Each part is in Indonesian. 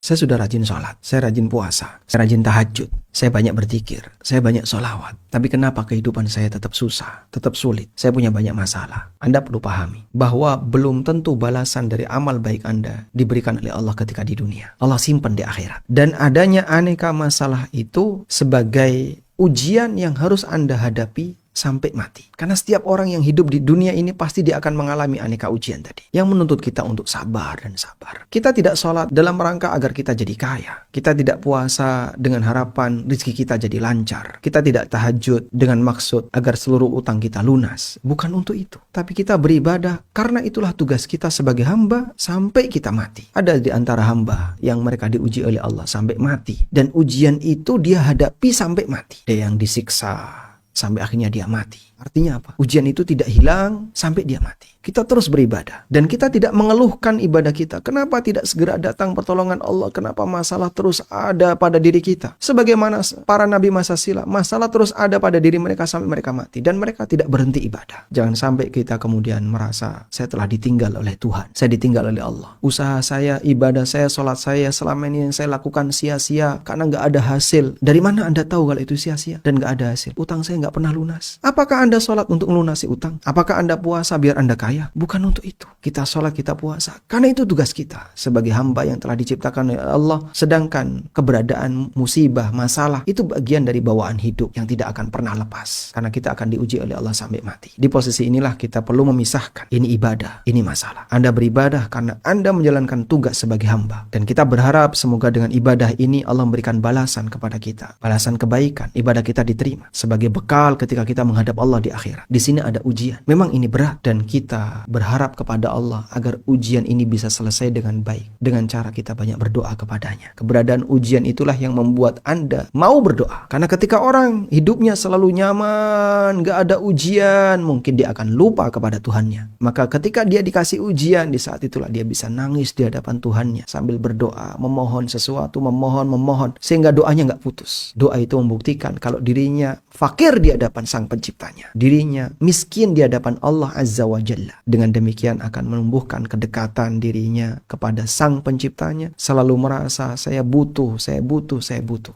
Saya sudah rajin sholat, saya rajin puasa, saya rajin tahajud, saya banyak berzikir, saya banyak sholawat. Tapi kenapa kehidupan saya tetap susah, tetap sulit? Saya punya banyak masalah. Anda perlu pahami bahwa belum tentu balasan dari amal baik Anda diberikan oleh Allah ketika di dunia. Allah simpan di akhirat. Dan adanya aneka masalah itu sebagai ujian yang harus Anda hadapi sampai mati. Karena setiap orang yang hidup di dunia ini pasti dia akan mengalami aneka ujian tadi, yang menuntut kita untuk sabar dan sabar. Kita tidak sholat dalam rangka agar kita jadi kaya. Kita tidak puasa dengan harapan rezeki kita jadi lancar. Kita tidak tahajud dengan maksud agar seluruh utang kita lunas. Bukan untuk itu. Tapi kita beribadah karena itulah tugas kita sebagai hamba sampai kita mati. Ada di antara hamba yang mereka diuji oleh Allah sampai mati. Dan ujian itu dia hadapi sampai mati. Ada yang disiksa sampai akhirnya dia mati. Artinya apa? Ujian itu tidak hilang sampai dia mati. Kita terus beribadah. Dan kita tidak mengeluhkan ibadah kita. Kenapa tidak segera datang pertolongan Allah? Kenapa masalah terus ada pada diri kita? Sebagaimana para nabi masa silam, masalah terus ada pada diri mereka sampai mereka mati. Dan mereka tidak berhenti ibadah. Jangan sampai kita kemudian merasa, saya telah ditinggal oleh Tuhan. Saya ditinggal oleh Allah. Usaha saya, ibadah saya, sholat saya, selama ini yang saya lakukan sia-sia. Karena nggak ada hasil. Dari mana Anda tahu kalau itu sia-sia? Dan nggak ada hasil. Utang saya nggak pernah lunas. Apakah Anda sholat untuk melunasi utang? Apakah Anda puasa biar Anda kaya? Bukan untuk itu. Kita sholat, kita puasa. Karena itu tugas kita sebagai hamba yang telah diciptakan oleh Allah. Sedangkan keberadaan musibah, masalah, itu bagian dari bawaan hidup yang tidak akan pernah lepas. Karena kita akan diuji oleh Allah sampai mati. Di posisi inilah kita perlu memisahkan. Ini ibadah, ini masalah. Anda beribadah karena Anda menjalankan tugas sebagai hamba. Dan kita berharap semoga dengan ibadah ini Allah memberikan balasan kepada kita. Balasan kebaikan. Ibadah kita diterima. Sebagai bekal ketika kita menghadap Allah di akhirat. Di sini ada ujian. Memang ini berat. Dan kita berharap kepada Allah agar ujian ini bisa selesai dengan baik. Dengan cara kita banyak berdoa kepadanya. Keberadaan ujian itulah yang membuat Anda mau berdoa. Karena ketika orang hidupnya selalu nyaman, gak ada ujian, mungkin dia akan lupa kepada Tuhannya. Maka ketika dia dikasih ujian, di saat itulah dia bisa nangis di hadapan Tuhannya. Sambil berdoa, memohon sesuatu, memohon. Sehingga doanya gak putus. Doa itu membuktikan kalau dirinya fakir di hadapan Sang Penciptanya. Dirinya miskin di hadapan Allah Azza wa Jalla. Dengan demikian akan menumbuhkan kedekatan dirinya kepada Sang Penciptanya. Selalu merasa saya butuh.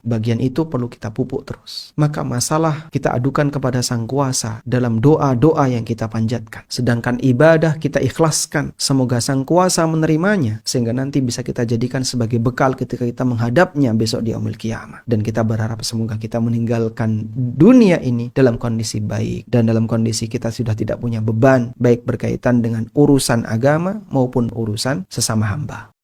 Bagian itu perlu kita pupuk terus. Maka masalah kita adukan kepada Sang Kuasa dalam doa-doa yang kita panjatkan. Sedangkan ibadah kita ikhlaskan. Semoga Sang Kuasa menerimanya. Sehingga nanti bisa kita jadikan sebagai bekal ketika kita menghadapnya besok di yaumil qiyamah. Dan kita berharap semoga kita meninggalkan dunia ini dalam kondisi baik. Dan dalam kondisi kita sudah tidak punya beban. Baik berkaitan dengan urusan agama maupun urusan sesama hamba.